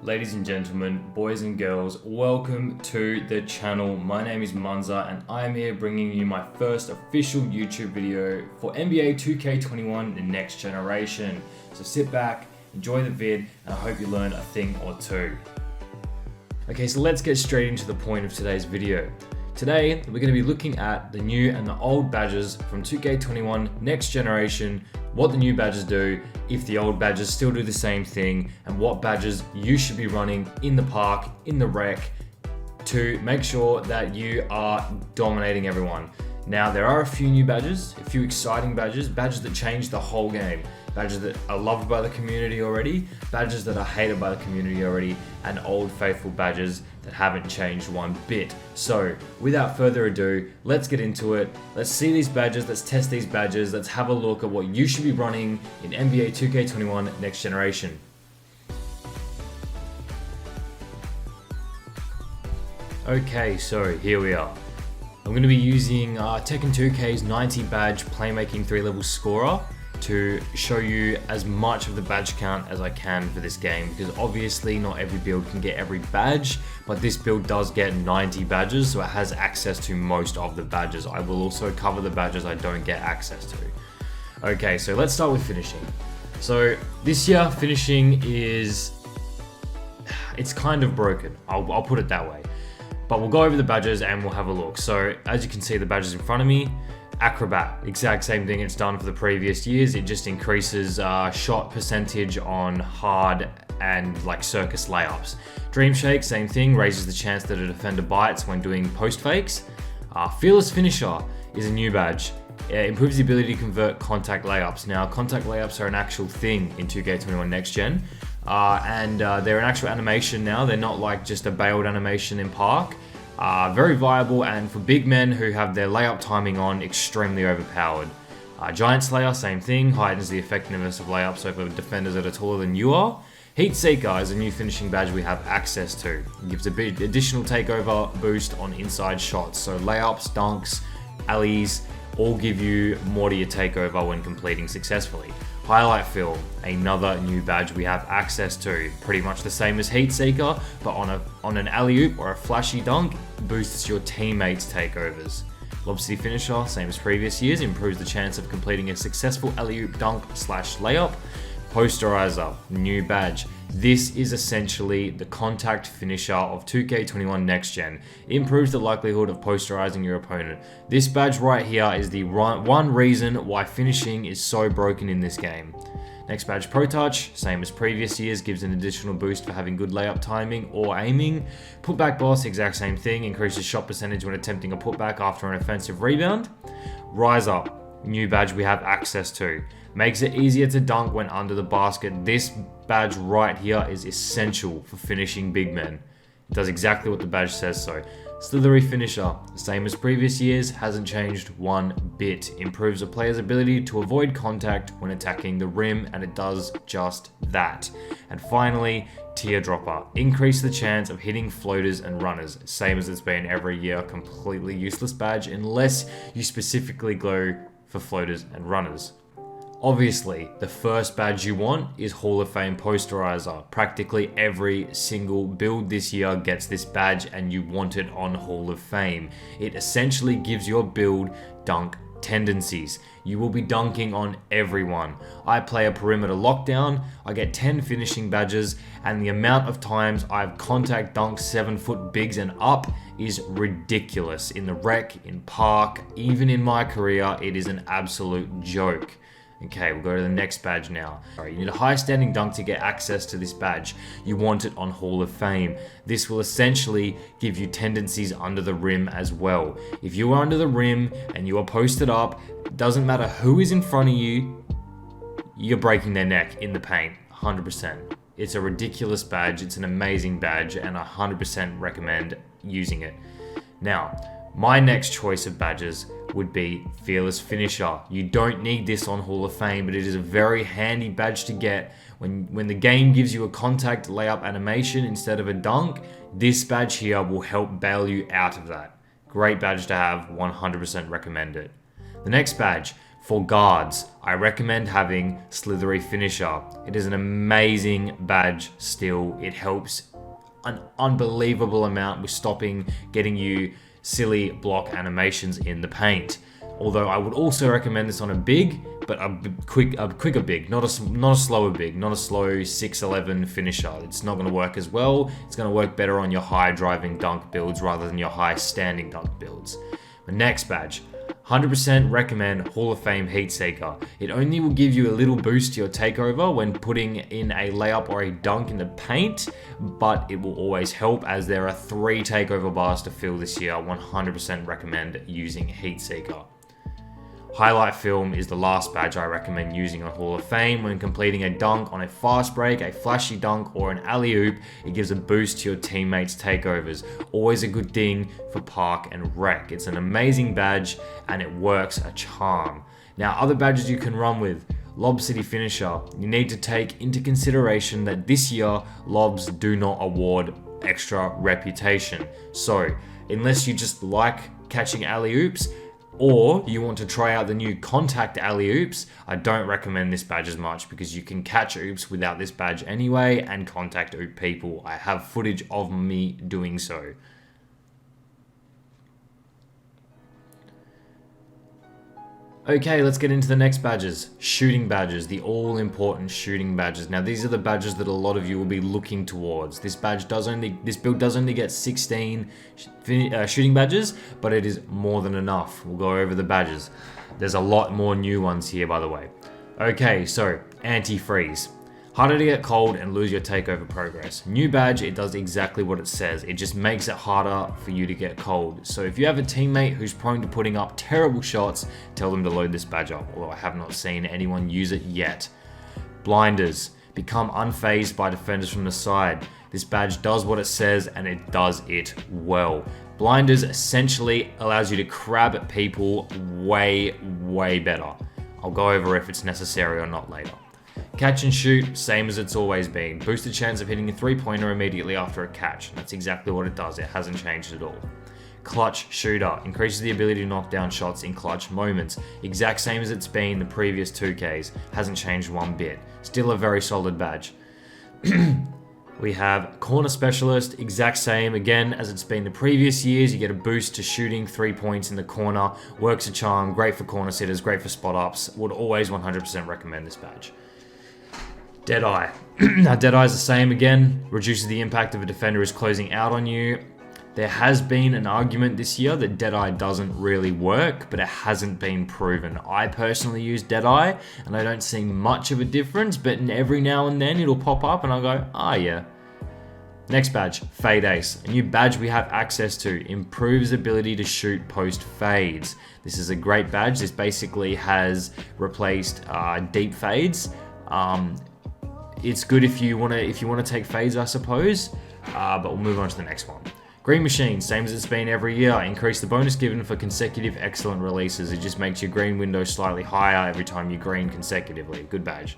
Ladies and gentlemen, boys and girls, welcome to the channel. My name is Munza and I am here bringing you my first official YouTube video for NBA 2K21 The Next Generation. So sit back, enjoy the vid, and I hope you learn a thing or two. Okay, so let's get straight into the point of today's video. Today, we're going to be looking at the new and the old badges from 2K21 Next Generation, what the new badges do, if the old badges still do the same thing, and what badges you should be running in the park, in the rec, to make sure that you are dominating everyone. Now, there are a few new badges, a few exciting badges that change the whole game. Badges that are loved by the community already, badges that are hated by the community already, and old faithful badges that haven't changed one bit. So, without further ado, let's get into it. Let's see these badges, let's test these badges, let's have a look at what you should be running in NBA 2K21 Next Generation. Okay, so here we are. I'm going to be using Tekken 2K's 90 badge playmaking 3-level scorer to show you as much of the badge count as I can for this game, because obviously not every build can get every badge, but this build does get 90 badges, so it has access to most of the badges. I will also cover the badges I don't get access to. Okay, so let's start with finishing. So this year finishing it's kind of broken, I'll put it that way. But we'll go over the badges and we'll have a look. So as you can see, the badges in front of me, Acrobat, exact same thing it's done for the previous years. It just increases shot percentage on hard and like circus layups. Dream Shake, same thing, raises the chance that a defender bites when doing post fakes. Fearless Finisher is a new badge. It improves the ability to convert contact layups. Now, contact layups are an actual thing in 2K21 Next Gen. They're an actual animation now. They're not like just a bailed animation in Park. Very viable, and for big men who have their layup timing on, extremely overpowered. Giant Slayer, same thing, heightens the effectiveness of layups over defenders that are taller than you are. Heat Seeker is a new finishing badge we have access to. It gives a bit additional takeover boost on inside shots, so layups, dunks, alleys, all give you more to your takeover when completing successfully. Highlight Film, another new badge we have access to. Pretty much the same as Heat Seeker, but on an alley-oop or a flashy dunk, boosts your teammates' takeovers. Lobster Finisher, same as previous years, improves the chance of completing a successful alley-oop dunk / layup. Posterizer, new badge. This is essentially the contact finisher of 2K21 Next Gen. It improves the likelihood of posterizing your opponent. This badge right here is the one reason why finishing is so broken in this game. Next badge, Pro Touch, same as previous years, gives an additional boost for having good layup timing or aiming. Putback Boss, exact same thing, increases shot percentage when attempting a putback after an offensive rebound. Rise Up, new badge we have access to. Makes it easier to dunk when under the basket. This badge right here is essential for finishing big men. It does exactly what the badge says so. Slithery Finisher, same as previous years, hasn't changed one bit. Improves a player's ability to avoid contact when attacking the rim, and it does just that. And finally, Teardropper, increase the chance of hitting floaters and runners, same as it's been every year. Completely useless badge unless you specifically go for floaters and runners. Obviously, the first badge you want is Hall of Fame Posterizer. Practically every single build this year gets this badge, and you want it on Hall of Fame. It essentially gives your build dunk tendencies. You will be dunking on everyone. I play a perimeter lockdown, I get 10 finishing badges, and the amount of times I've contact dunked 7-foot bigs and up is ridiculous. In the rec, in Park, even in my career, it is an absolute joke. Okay, we'll go to the next badge now. You need a high standing dunk to get access to this badge. You want it on Hall of Fame. This will essentially give you tendencies under the rim as well. If you are under the rim and you are posted up, it doesn't matter who is in front of you, you're breaking their neck in the paint, 100%. It's a ridiculous badge, it's an amazing badge, and I 100% recommend using it. Now, my next choice of badges would be Fearless Finisher. You don't need this on Hall of Fame, but it is a very handy badge to get. When the game gives you a contact layup animation instead of a dunk, this badge here will help bail you out of that. Great badge to have, 100% recommend it. The next badge, For guards, I recommend having Slithery Finisher. It is an amazing badge still. It helps an unbelievable amount with stopping getting you silly block animations in the paint. Although I would also recommend this on a big, but a quicker big, not a slower big, not a slow 6'11 finisher. It's not going to work as well. It's going to work better on your high driving dunk builds rather than your high standing dunk builds. The next badge, 100% recommend Hall of Fame Heat Seeker. It only will give you a little boost to your takeover when putting in a layup or a dunk in the paint, but it will always help as there are 3 takeover bars to fill this year. 100% recommend using Heat Seeker. Highlight Film is the last badge I recommend using on Hall of Fame. When completing a dunk on a fast break, a flashy dunk, or an alley-oop, it gives a boost to your teammates' takeovers. Always a good thing for park and rec. It's an amazing badge and it works a charm. Now, other badges you can run with. Lob City Finisher. You need to take into consideration that this year, lobs do not award extra reputation. So, unless you just like catching alley-oops, or you want to try out the new contact alley-oops, I don't recommend this badge as much because you can catch oops without this badge anyway and contact oop people. I have footage of me doing so. Okay, let's get into the next badges. Shooting badges, the all-important shooting badges. Now, these are the badges that a lot of you will be looking towards. This build does only get 16 shooting badges, but it is more than enough. We'll go over the badges. There's a lot more new ones here, by the way. Okay, so anti-freeze. Harder to get cold and lose your takeover progress. New badge, it does exactly what it says. It just makes it harder for you to get cold. So if you have a teammate who's prone to putting up terrible shots, tell them to load this badge up, although I have not seen anyone use it yet. Blinders. Become unfazed by defenders from the side. This badge does what it says and it does it well. Blinders essentially allows you to crab at people way better. I'll go over if it's necessary or not later. Catch and shoot, same as it's always been. Boost the chance of hitting a 3-pointer immediately after a catch. That's exactly what it does. It hasn't changed at all. Clutch shooter. Increases the ability to knock down shots in clutch moments. Exact same as it's been the previous 2Ks. Hasn't changed one bit. Still a very solid badge. We have corner specialist. Exact same again as it's been the previous years. You get a boost to shooting 3 points in the corner. Works a charm. Great for corner sitters. Great for spot ups. Would always 100% recommend this badge. Deadeye. Now, Deadeye is the same again. Reduces the impact if a defender is closing out on you. There has been an argument this year that Deadeye doesn't really work, but it hasn't been proven. I personally use Deadeye, and I don't see much of a difference, but every now and then it'll pop up, and I'll go, ah, yeah. Next badge, Fade Ace. A new badge we have access to. Improves ability to shoot post fades. This is a great badge. This basically has replaced deep fades. It's good if you want to take fades, I suppose. But we'll move on to the next one. Green Machine, same as it's been every year. Increase the bonus given for consecutive excellent releases. It just makes your green window slightly higher every time you green consecutively. Good badge.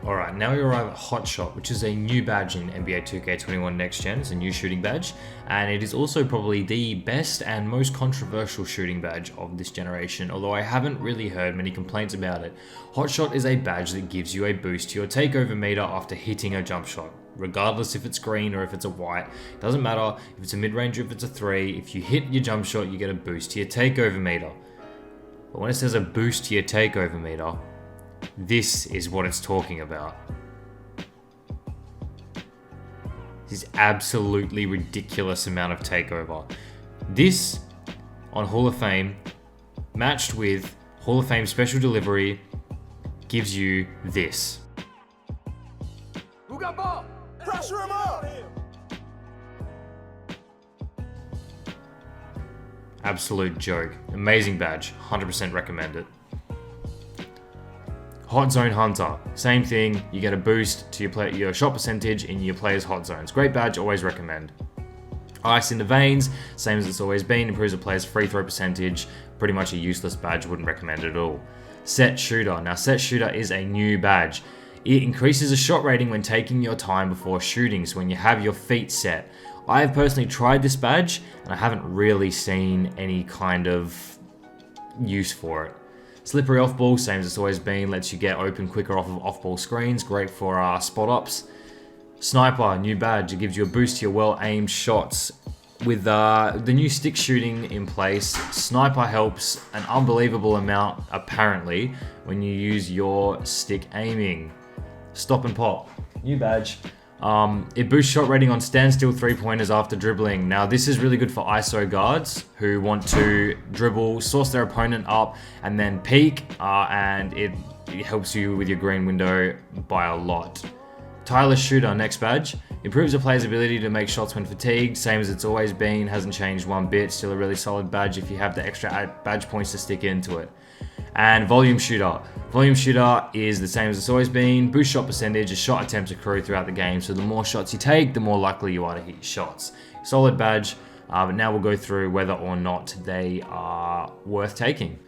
Alright, now we arrive at Hot Shot, which is a new badge in NBA 2K21 Next Gen. It's a new shooting badge, and it is also probably the best and most controversial shooting badge of this generation, although I haven't really heard many complaints about it. Hot Shot is a badge that gives you a boost to your takeover meter after hitting a jump shot. Regardless if it's green or if it's a white, it doesn't matter if it's a mid-range or if it's a 3, if you hit your jump shot, you get a boost to your takeover meter. But when it says a boost to your takeover meter, this is what it's talking about. This absolutely ridiculous amount of takeover. This, on Hall of Fame, matched with Hall of Fame Special Delivery, gives you this. Who got ball? Pressure him up! Absolute joke. Amazing badge. 100% recommend it. Hot Zone Hunter. Same thing. You get a boost to your shot percentage in your player's hot zones. Great badge. Always recommend. Ice in the Veins. Same as it's always been. Improves a player's free throw percentage. Pretty much a useless badge. Wouldn't recommend it at all. Set Shooter. Now, Set Shooter is a new badge. It increases the shot rating when taking your time before shooting, so when you have your feet set. I have personally tried this badge, and I haven't really seen any kind of use for it. Slippery off ball, same as it's always been, lets you get open quicker off of off ball screens, great for spot ups. Sniper, new badge, it gives you a boost to your well aimed shots. With the new stick shooting in place, Sniper helps an unbelievable amount apparently when you use your stick aiming. Stop and pop, new badge. It boosts shot rating on standstill 3-pointers after dribbling. Now this is really good for ISO guards who want to dribble, source their opponent up, and then peek, and it helps you with your green window by a lot. Tireless shooter, next badge. Improves a player's ability to make shots when fatigued, same as it's always been, hasn't changed one bit, still a really solid badge if you have the extra badge points to stick into it. And volume shooter. Volume shooter is the same as it's always been, boost shot percentage as shot attempts accrue throughout the game, so the more shots you take, the more likely you are to hit your shots. Solid badge, but now we'll go through whether or not they are worth taking.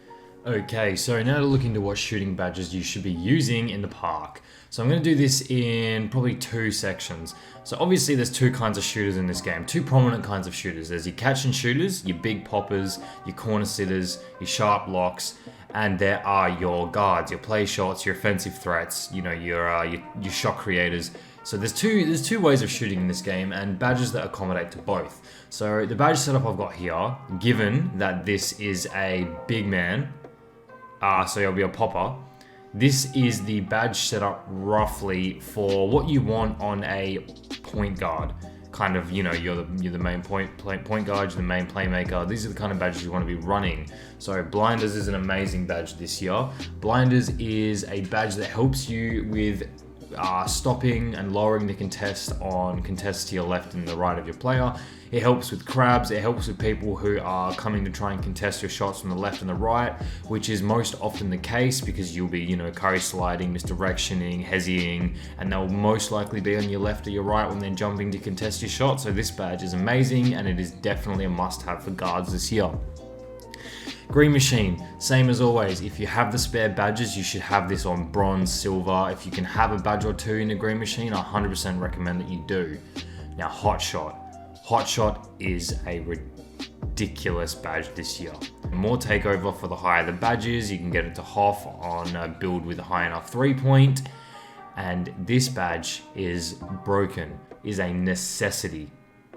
Okay, so now to look into what shooting badges you should be using in the park. So I'm going to do this in probably 2 sections. So obviously there's 2 kinds of shooters in this game, 2 prominent kinds of shooters. There's your catch and shooters, your big poppers, your corner sitters, your sharp locks, and there are your guards, your play shots, your offensive threats, you know, your shot creators. So there's two ways of shooting in this game and badges that accommodate to both. So the badge setup I've got here, given that this is a big man, so you'll be a popper. This is the badge setup roughly for what you want on a point guard. Kind of, you know, you're the main point guard, you're the main playmaker. These are the kind of badges you want to be running. So Blinders is an amazing badge this year. Blinders is a badge that helps you with stopping and lowering the contest on contests to your left and the right of your player. It helps with crabs, it helps with people who are coming to try and contest your shots from the left and the right, which is most often the case because you'll be, you know, curry sliding, misdirectioning, hezzying, and they'll most likely be on your left or your right when they're jumping to contest your shot. So this badge is amazing and it is definitely a must-have for guards this year. Green Machine, same as always. If you have the spare badges, you should have this on bronze, silver. If you can have a badge or 2 in the Green Machine, I 100% recommend that you do. Now, Hot Shot. Hot Shot is a ridiculous badge this year. More takeover for the higher the badges. You can get it to half on a build with a high enough 3-point. And this badge is broken, is a necessity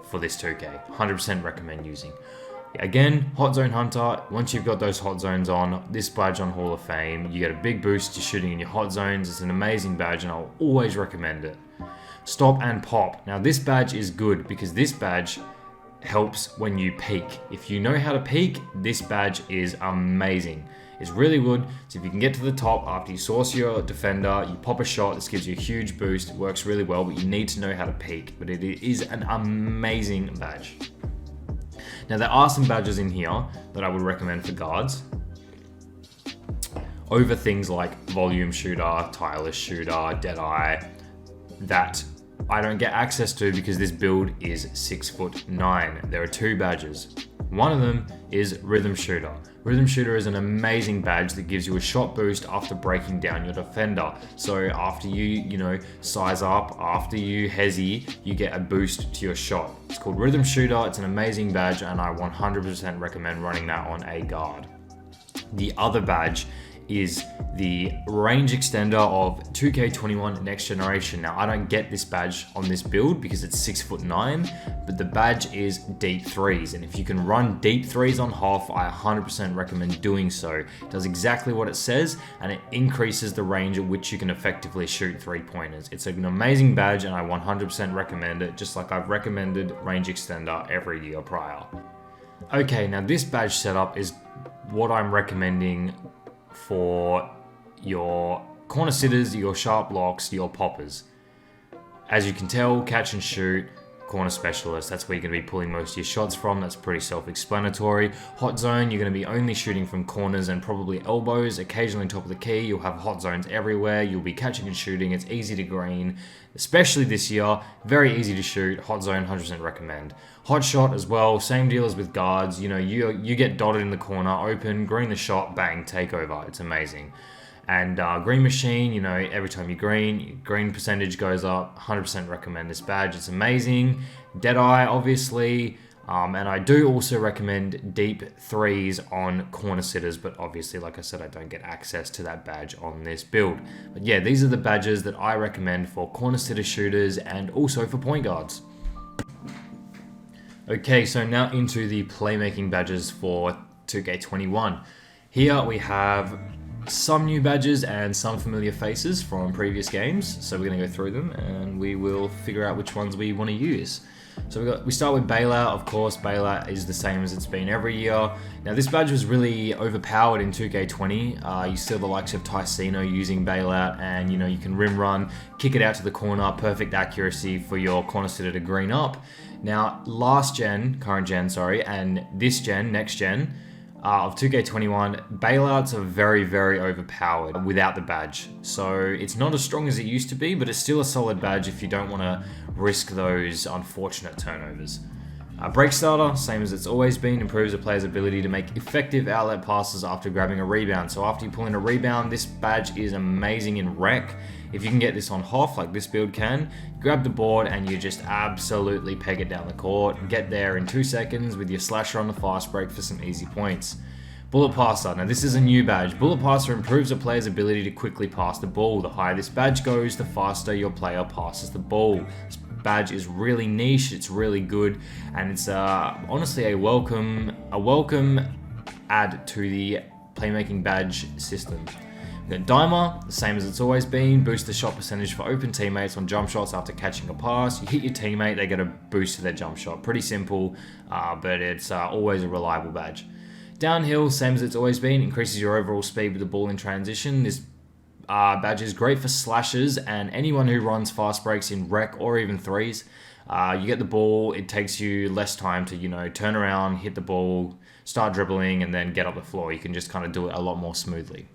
for this 2K. 100% recommend using. Again, Hot Zone Hunter, once you've got those hot zones on, this badge on Hall of Fame, you get a big boost to shooting in your hot zones. It's an amazing badge and I'll always recommend it. Stop and Pop. Now this badge is good because this badge helps when you peek. If you know how to peek, this badge is amazing. It's really good. So if you can get to the top after you source your defender, you pop a shot, this gives you a huge boost. It works really well, but you need to know how to peek. But it is an amazing badge. Now there are some badges in here that I would recommend for guards over things like Volume Shooter, Tireless Shooter, Deadeye, that I don't get access to because this build is 6'9". There are 2 badges. One of them is Rhythm Shooter. Rhythm Shooter is an amazing badge that gives you a shot boost after breaking down your defender. So after you know, size up, after you hezzy, you get a boost to your shot. It's called Rhythm Shooter. It's an amazing badge and I 100% recommend running that on a guard. The other badge is the range extender of 2K21 Next Generation. Now I don't get this badge on this build because it's 6'9", but the badge is deep threes. And if you can run deep threes on half, I 100% recommend doing so. It does exactly what it says and it increases the range at which you can effectively shoot 3-pointers. It's an amazing badge and I 100% recommend it, just like I've recommended range extender every year prior. Okay, now this badge setup is what I'm recommending for your corner sitters, your sharp locks, your poppers. As you can tell, catch and shoot, corner specialist, that's where you're going to be pulling most of your shots from. That's pretty self-explanatory. Hot zone, you're going to be only shooting from corners and probably elbows. Occasionally top of the key, you'll have hot zones everywhere. You'll be catching and shooting. It's easy to green, especially this year. Very easy to shoot. Hot zone, 100% recommend. Hot shot as well, same deal as with guards. You know, you get dotted in the corner, open, green the shot, bang, take over. It's amazing. And Green Machine, you know, every time you green percentage goes up. 100% recommend this badge. It's amazing. Deadeye, obviously. And I do also recommend deep 3s on corner sitters, but obviously, like I said, I don't get access to that badge on this build. But yeah, these are the badges that I recommend for corner sitter shooters and also for point guards. Okay, so now into the playmaking badges for 2K21. Here we have some new badges and some familiar faces from previous games. So we're going to go through them and we will figure out which ones we want to use. So we start with Bailout. Of course, Bailout is the same as it's been every year. Now this badge was really overpowered in 2K20. You see the likes of Ticino using Bailout, and you can rim run, kick it out to the corner, perfect accuracy for your corner sitter to green up. Now current gen, and this gen, next gen, of 2K21, bailouts are very, very overpowered without the badge. So it's not as strong as it used to be, but it's still a solid badge if you don't want to risk those unfortunate turnovers. Break starter, same as it's always been, improves a player's ability to make effective outlet passes after grabbing a rebound. So after you pull in a rebound, this badge is amazing in rec. If you can get this on HOF, like this build can, grab the board and you just absolutely peg it down the court. Get there in 2 seconds with your slasher on the fast break for some easy points. Bullet Passer. Now this is a new badge. Bullet Passer improves a player's ability to quickly pass the ball. The higher this badge goes, the faster your player passes the ball. This badge is really niche, it's really good, and it's honestly a welcome add to the playmaking badge system. We've got Dimer, the same as it's always been, boost the shot percentage for open teammates on jump shots after catching a pass. You hit your teammate, they get a boost to their jump shot. Pretty simple, but it's always a reliable badge. Downhill, same as it's always been, increases your overall speed with the ball in transition. This badge is great for slashers and anyone who runs fast breaks in rec or even 3s. You get the ball, it takes you less time to, turn around, hit the ball, start dribbling, and then get up the floor. You can just kind of do it a lot more smoothly.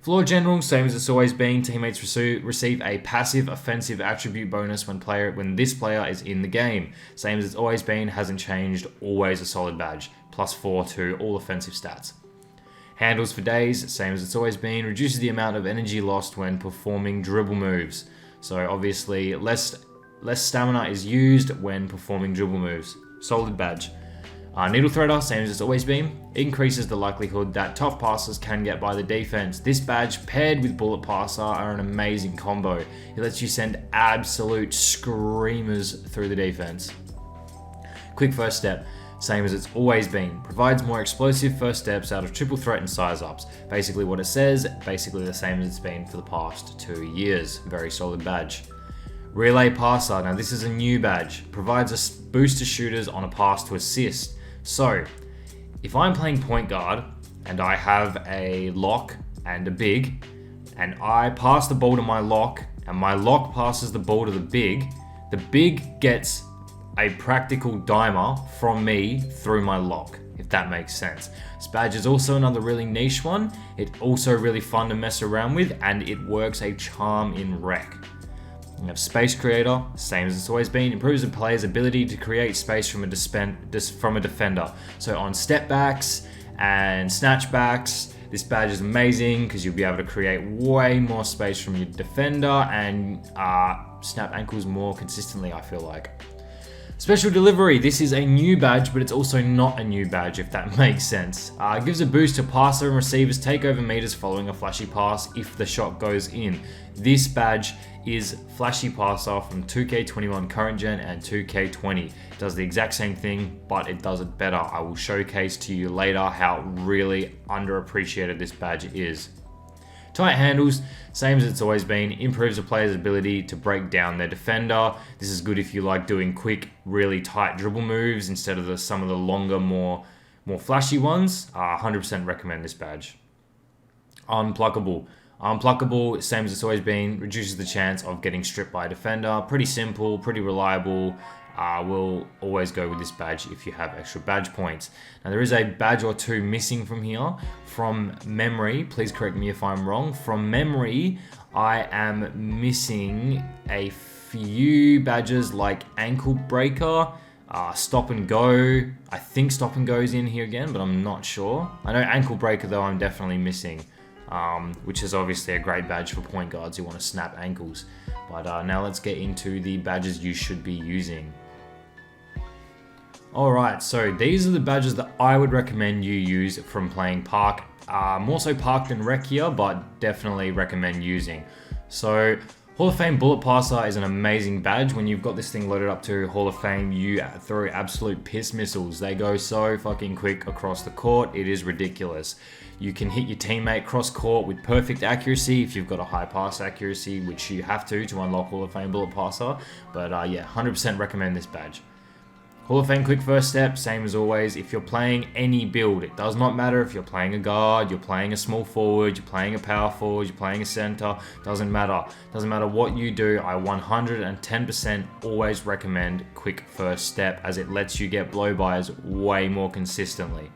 Floor general, same as it's always been. Teammates receive a passive offensive attribute bonus when this player is in the game. Same as it's always been, hasn't changed, always a solid badge. +4 to all offensive stats. Handles for days, same as it's always been, reduces the amount of energy lost when performing dribble moves. So obviously less stamina is used when performing dribble moves. Solid badge. Needle Threader, same as it's always been, increases the likelihood that tough passes can get by the defense. This badge paired with Bullet Passer are an amazing combo. It lets you send absolute screamers through the defense. Quick first step, same as it's always been, provides more explosive first steps out of triple threat and size ups. Basically what it says, basically the same as it's been for the past 2 years. Very solid badge. Relay Passer, now this is a new badge, provides a boost to shooters on a pass to assist. So, if I'm playing point guard and I have a lock and a big, and I pass the ball to my lock and my lock passes the ball to the big gets a practical dimer from me through my lock, if that makes sense. This badge is also another really niche one. It's also really fun to mess around with, and it works a charm in rec. We have Space Creator, same as it's always been, improves a player's ability to create space from a defender. So on step backs and snatch backs, this badge is amazing because you'll be able to create way more space from your defender and snap ankles more consistently, I feel like. Special Delivery, this is a new badge, but it's also not a new badge, if that makes sense. It gives a boost to passer and receivers takeover meters following a flashy pass if the shot goes in. This badge is Flashy Passer from 2K21 current gen and 2K20. It does the exact same thing, but it does it better. I will showcase to you later how really underappreciated this badge is. Tight handles, same as it's always been, improves a player's ability to break down their defender. This is good if you like doing quick, really tight dribble moves instead of some of the longer, more flashy ones. 100% recommend this badge. Unpluckable. Unpluckable, same as it's always been, reduces the chance of getting stripped by a defender. Pretty simple, pretty reliable. We'll always go with this badge if you have extra badge points. Now there is a badge or two missing from here. From memory, please correct me if I'm wrong. From memory, I am missing a few badges like Ankle Breaker, Stop and Go. I think Stop and Go is in here again, but I'm not sure. I know Ankle Breaker though I'm definitely missing. Which is obviously a great badge for point guards who want to snap ankles. But now let's get into the badges you should be using. Alright, so these are the badges that I would recommend you use from playing Park. More so Park than Rec here, but definitely recommend using. So Hall of Fame Bullet Passer is an amazing badge. When you've got this thing loaded up to Hall of Fame, you throw absolute piss missiles. They go so fucking quick across the court, it is ridiculous. You can hit your teammate cross court with perfect accuracy if you've got a high pass accuracy, which you have to unlock Hall of Fame Bullet Passer. But yeah, 100% recommend this badge. Hall of Fame Quick First Step, same as always. If you're playing any build, it does not matter if you're playing a guard, you're playing a small forward, you're playing a power forward, you're playing a center, doesn't matter. Doesn't matter what you do, I 110% always recommend Quick First Step, as it lets you get blow-bys way more consistently.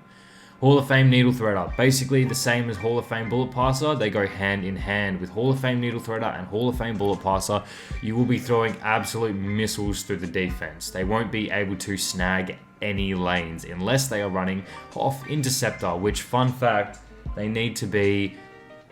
Hall of Fame Needle Threader, basically the same as Hall of Fame Bullet Passer. They go hand in hand. With Hall of Fame Needle Threader and Hall of Fame Bullet Passer, you will be throwing absolute missiles through the defense. They won't be able to snag any lanes unless they are running Hoff Interceptor, which, fun fact, they need to be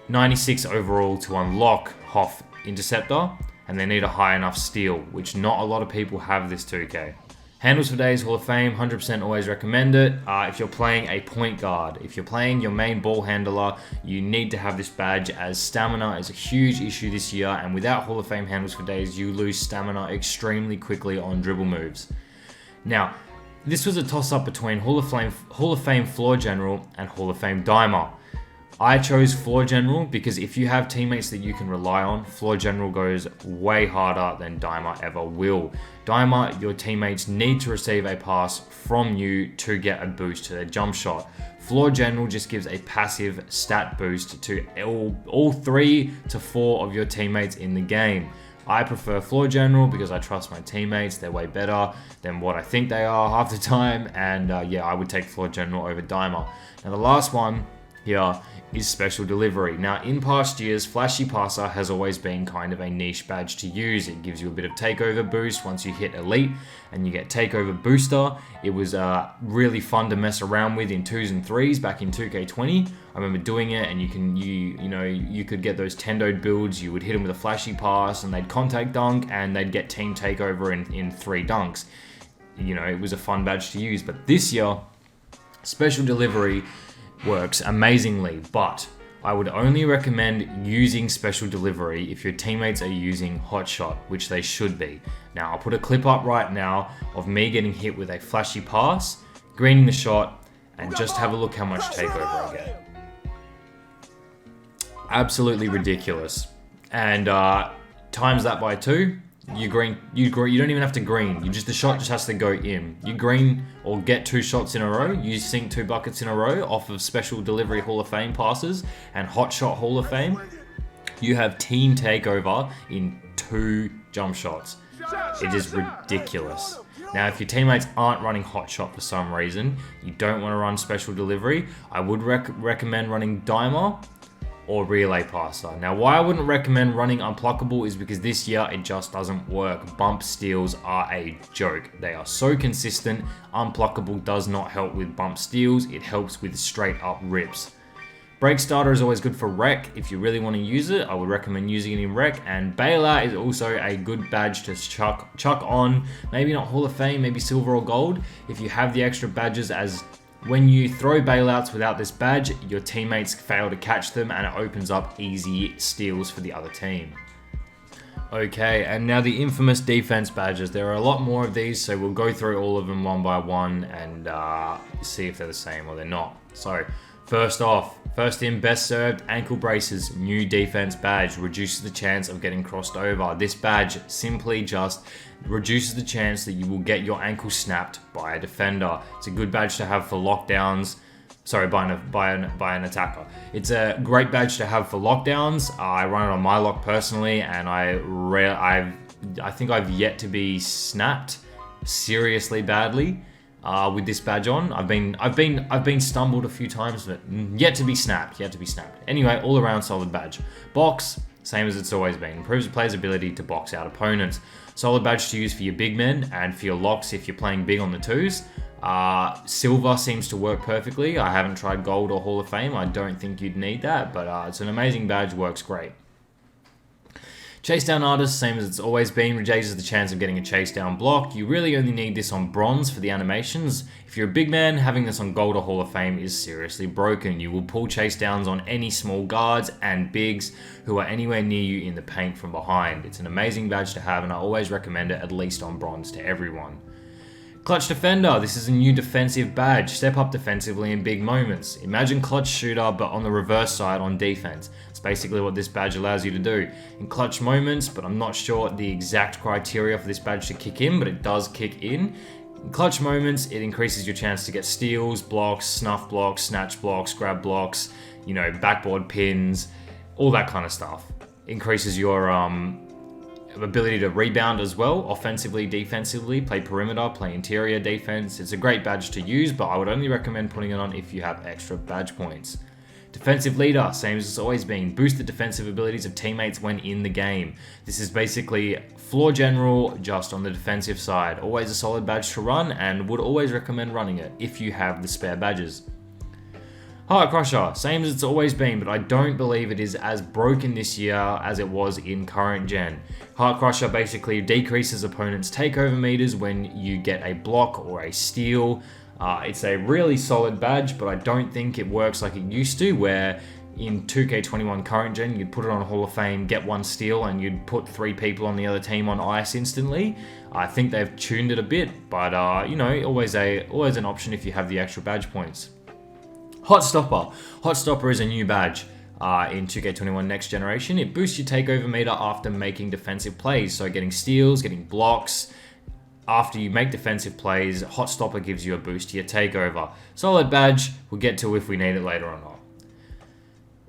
96 overall to unlock Hoff Interceptor, and they need a high enough steal, which not a lot of people have this 2K. Handles for Days Hall of Fame, 100% always recommend it. If you're playing a point guard, if you're playing your main ball handler, you need to have this badge, as stamina is a huge issue this year, and without Hall of Fame Handles for Days, you lose stamina extremely quickly on dribble moves. Now, this was a toss-up between Hall of Fame Floor General and Hall of Fame Dimer. I chose Floor General because if you have teammates that you can rely on, Floor General goes way harder than Dimer ever will. Dimer, your teammates need to receive a pass from you to get a boost to their jump shot. Floor General just gives a passive stat boost to all 3 to 4 of your teammates in the game. I prefer Floor General because I trust my teammates. They're way better than what I think they are half the time. And yeah, I would take Floor General over Dimer. Now the last one here is Special Delivery. Now, in past years, Flashy Passer has always been kind of a niche badge to use. It gives you a bit of takeover boost once you hit Elite, and you get takeover booster. It was really fun to mess around with in 2s and 3s back in 2K20. I remember doing it, and you could get those tendoed builds. You would hit them with a flashy pass, and they'd contact dunk, and they'd get team takeover in 3 dunks. You know, it was a fun badge to use. But this year, Special Delivery works amazingly, but I would only recommend using Special Delivery if your teammates are using Hot Shot, which they should be. Now, I'll put a clip up right now of me getting hit with a flashy pass, greening the shot, and just have a look how much takeover I get. Absolutely ridiculous. And times that by 2, you don't even have to green. The shot just has to go in. You green or get 2 shots in a row. You sink 2 buckets in a row off of Special Delivery Hall of Fame passes and Hot Shot Hall of Fame. You have team takeover in 2 jump shots. It is ridiculous. Now, if your teammates aren't running Hot Shot for some reason, you don't want to run Special Delivery, I would recommend running Dimer or Relay Passer. Now, why I wouldn't recommend running Unpluckable is because this year it just doesn't work. Bump steals are a joke. They are so consistent. Unpluckable does not help with bump steals. It helps with straight up rips. Break Starter is always good for Rec. If you really want to use it, I would recommend using it in Rec. And Bailout is also a good badge to chuck on. Maybe not Hall of Fame, maybe Silver or Gold. If you have the extra badges, as when you throw bailouts without this badge, your teammates fail to catch them, and it opens up easy steals for the other team. Okay, and now the infamous defense badges. There are a lot more of these, so we'll go through all of them one by one and see if they're the same or they're not. So, first off, first in, best served, ankle braces, new defense badge, reduces the chance of getting crossed over. This badge simply just reduces the chance that you will get your ankle snapped by a defender. It's a good badge to have for lockdowns. Sorry, by an attacker. It's a great badge to have for lockdowns. I run it on my lock personally, and I think I've yet to be snapped seriously badly with this badge on. I've been stumbled a few times, but yet to be snapped. Anyway, all around solid badge. Box, same as it's always been. Improves the player's ability to box out opponents. Solid badge to use for your big men and for your locks if you're playing big on the 2s. Silver seems to work perfectly. I haven't tried Gold or Hall of Fame. I don't think you'd need that, but it's an amazing badge, works great. Chase down artist, same as it's always been, reduces the chance of getting a chase down block. You really only need this on bronze for the animations. If you're a big man, having this on gold or Hall of Fame is seriously broken. You will pull chase downs on any small guards and bigs who are anywhere near you in the paint from behind. It's an amazing badge to have, and I always recommend it at least on bronze to everyone. Clutch Defender, this is a new defensive badge. Step up defensively in big moments. Imagine Clutch Shooter but on the reverse side on defense. It's basically what this badge allows you to do. In clutch moments, but I'm not sure the exact criteria for this badge to kick in, but it does kick in. In clutch moments, it increases your chance to get steals, blocks, snuff blocks, snatch blocks, grab blocks, backboard pins, all that kind of stuff. Increases your ability to rebound as well, offensively, defensively, play perimeter, play interior defense. It's a great badge to use, but I would only recommend putting it on if you have extra badge points. Defensive leader, same as it's always been. Boost the defensive abilities of teammates when in the game. This is basically floor general, just on the defensive side. Always a solid badge to run, and would always recommend running it if you have the spare badges. Heart Crusher, same as it's always been, but I don't believe it is as broken this year as it was in current gen. Heart Crusher basically decreases opponents' takeover meters when you get a block or a steal. It's a really solid badge, but I don't think it works like it used to, where in 2K21 current gen, you'd put it on Hall of Fame, get one steal, and you'd put 3 people on the other team on ice instantly. I think they've tuned it a bit, but always an option if you have the extra badge points. Hot Stopper. Hot Stopper is a new badge in 2K21 Next Generation. It boosts your takeover meter after making defensive plays, so getting steals, getting blocks. After you make defensive plays, Hot Stopper gives you a boost to your takeover. Solid badge, we'll get to if we need it later or not.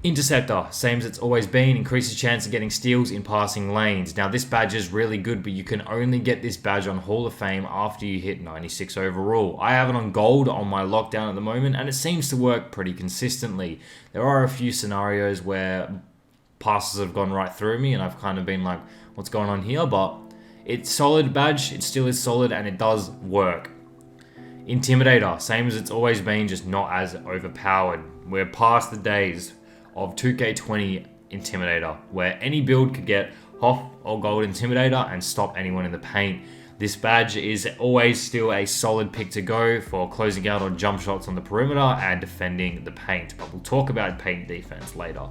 Interceptor, same as it's always been, increases chance of getting steals in passing lanes. Now this badge is really good, but you can only get this badge on Hall of Fame after you hit 96 overall. I have it on gold on my lockdown at the moment, and it seems to work pretty consistently. There are a few scenarios where passes have gone right through me, and I've kind of been like, what's going on here? But it's solid badge, it still is solid, and it does work. Intimidator, same as it's always been, just not as overpowered. We're past the days of 2K20 Intimidator, where any build could get Hoff or Gold Intimidator and stop anyone in the paint. This badge is always still a solid pick to go for closing out on jump shots on the perimeter and defending the paint, but we'll talk about paint defense later.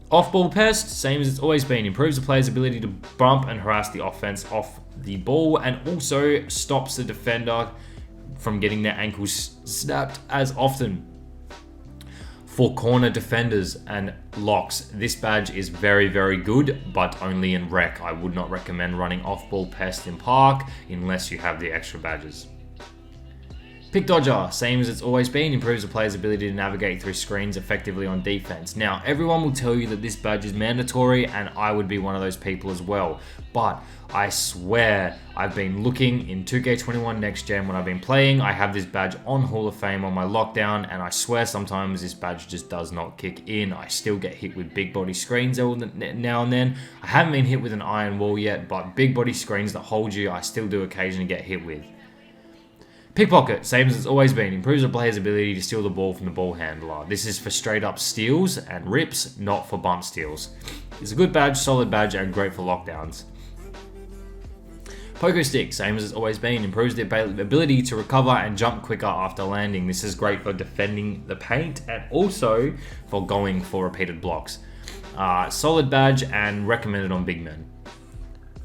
Off-ball pest, same as it's always been, improves the player's ability to bump and harass the offense off the ball, and also stops the defender from getting their ankles snapped as often. For corner defenders and locks, this badge is very, very good, but only in rec. I would not recommend running off-ball pest in park unless you have the extra badges. Pick Dodger, same as it's always been, improves the player's ability to navigate through screens effectively on defense. Now, everyone will tell you that this badge is mandatory, and I would be one of those people as well. But I swear, I've been looking in 2K21 Next Gen when I've been playing, I have this badge on Hall of Fame on my lockdown, and I swear sometimes this badge just does not kick in. I still get hit with big body screens now and then. I haven't been hit with an iron wall yet, but big body screens that hold you, I still do occasionally get hit with. Pickpocket, same as it's always been, improves the player's ability to steal the ball from the ball handler. This is for straight up steals and rips, not for bump steals. It's a good badge, solid badge, and great for lockdowns. Pogo Stick, same as it's always been, improves the ability to recover and jump quicker after landing. This is great for defending the paint and also for going for repeated blocks. Solid badge and recommended on big men.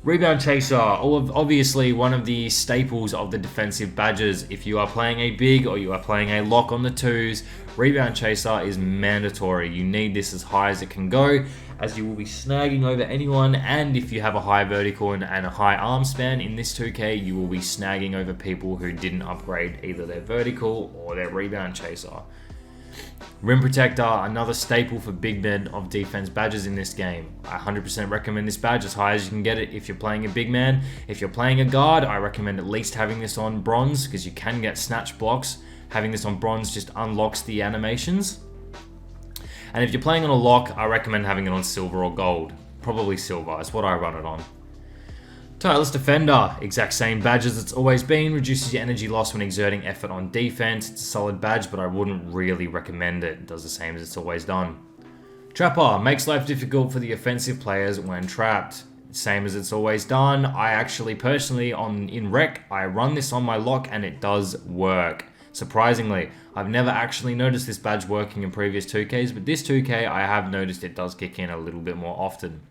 Rebound Chaser, obviously one of the staples of the defensive badges. If you are playing a big or you are playing a lock on the twos, Rebound Chaser is mandatory. You need this as high as it can go, as you will be snagging over anyone, and if you have a high vertical and a high arm span in this 2K, you will be snagging over people who didn't upgrade either their vertical or their Rebound Chaser. Rim Protector, another staple for big men of defense badges in this game. I 100% recommend this badge as high as you can get it if you're playing a big man. If you're playing a guard, I recommend at least having this on bronze because you can get snatch blocks. Having this on bronze just unlocks the animations. And if you're playing on a lock, I recommend having it on silver or gold. Probably silver, it's what I run it on. Tireless Defender, exact same badge as it's always been, reduces your energy loss when exerting effort on defense. It's a solid badge, but I wouldn't really recommend it. It does the same as it's always done. Trapper makes life difficult for the offensive players when trapped. Same as it's always done. I actually personally in rec, I run this on my lock and it does work. Surprisingly, I've never actually noticed this badge working in previous 2Ks, but this 2K I have noticed it does kick in a little bit more often.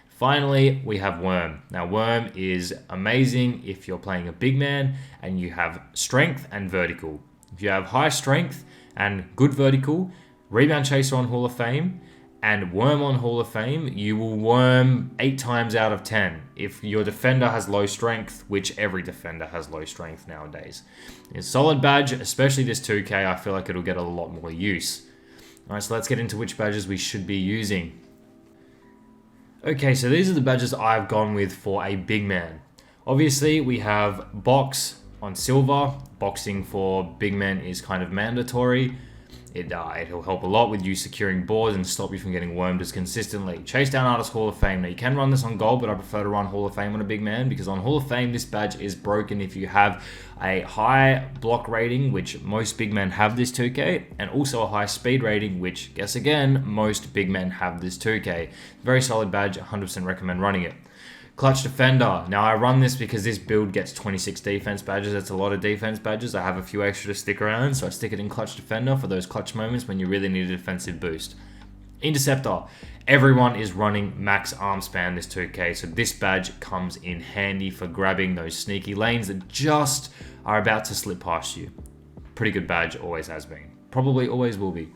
Finally, we have Worm. Now Worm is amazing if you're playing a big man and you have strength and vertical. If you have high strength and good vertical, Rebound Chaser on Hall of Fame, and Worm on Hall of Fame, you will worm 8 times out of 10. If your defender has low strength, which every defender has low strength nowadays. It's a solid badge, especially this 2K, I feel like it'll get a lot more use. Alright, so let's get into which badges we should be using. Okay, so these are the badges I've gone with for a big man. Obviously, we have Box on Silver. Boxing for big men is kind of mandatory. It'll help a lot with you securing boards and stop you from getting wormed as consistently. Chase Down Artist Hall of Fame. Now you can run this on gold, but I prefer to run Hall of Fame on a big man because on Hall of Fame this badge is broken if you have a high block rating, which most big men have this 2K, and also a high speed rating, which guess again, most big men have this 2K. Very solid badge, 100% recommend running it. Clutch Defender. Now I run this because this build gets 26 defense badges. That's a lot of defense badges. I have a few extra to stick around, so I stick it in Clutch Defender for those clutch moments when you really need a defensive boost. Interceptor. Everyone is running max arm span this 2K, so this badge comes in handy for grabbing those sneaky lanes that just are about to slip past you. Pretty good badge, always has been. Probably always will be.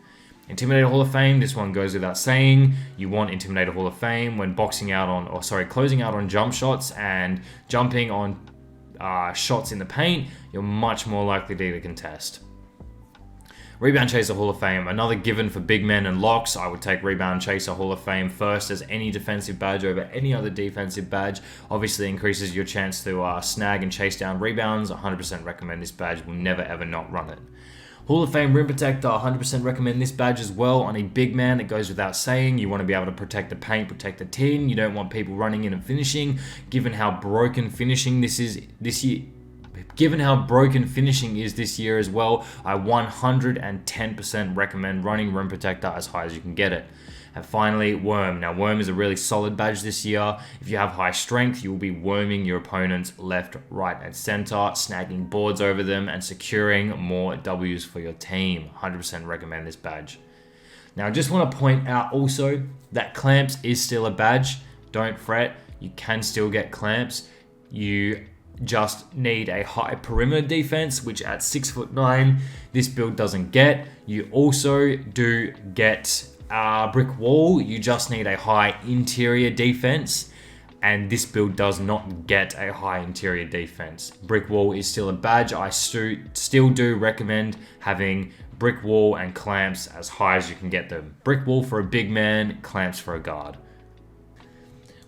Intimidator Hall of Fame, this one goes without saying. You want Intimidator Hall of Fame when closing out on jump shots and jumping on shots in the paint, you're much more likely to contest. Rebound Chaser Hall of Fame, another given for big men and locks. I would take Rebound Chaser Hall of Fame first as any defensive badge over any other defensive badge. Obviously increases your chance to snag and chase down rebounds. 100% recommend this badge, will never ever not run it. Hall of Fame Rim Protector, 100% recommend this badge as well on a big man. It goes without saying. You want to be able to protect the paint, protect the tin. You don't want people running in and finishing. Given how broken finishing this is this year, this year as well, I 110% recommend running Rim Protector as high as you can get it. And finally, Worm. Now, Worm is a really solid badge this year. If you have high strength, you will be worming your opponents left, right, and center, snagging boards over them, and securing more Ws for your team. 100% recommend this badge. Now, I just want to point out also that Clamps is still a badge. Don't fret. You can still get Clamps. You just need a high perimeter defense, which at 6'9", this build doesn't get. You also do get Brick Wall. You just need a high interior defense, and this build does not get a high interior defense. Brick Wall is still a badge. I still do recommend having Brick Wall and Clamps as high as you can get them. Brick Wall for a big man, Clamps for a guard.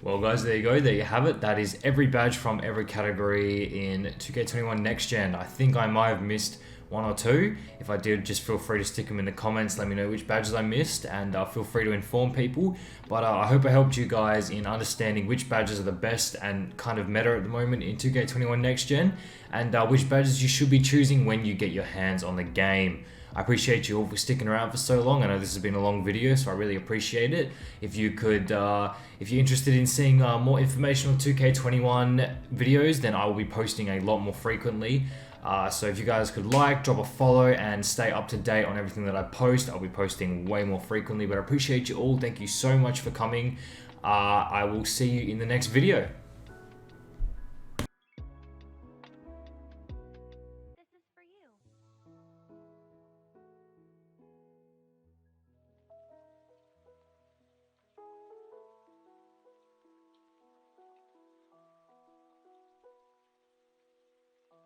Well guys, there you go, there you have it. That is every badge from every category in 2K21 Next Gen. I think I might have missed one or two. If I did, just feel free to stick them in the comments. Let me know which badges I missed, and feel free to inform people. But I hope I helped you guys in understanding which badges are the best and kind of meta at the moment in 2K21 Next Gen, and which badges you should be choosing when you get your hands on the game. I appreciate you all for sticking around for so long. I know this has been a long video, so I really appreciate it. If you could, if you're interested in seeing more informational 2K21 videos, then I will be posting a lot more frequently. So if you guys could drop a follow, and stay up to date on everything that I post, I'll be posting way more frequently. But I appreciate you all. Thank you so much for coming. I will see you in the next video.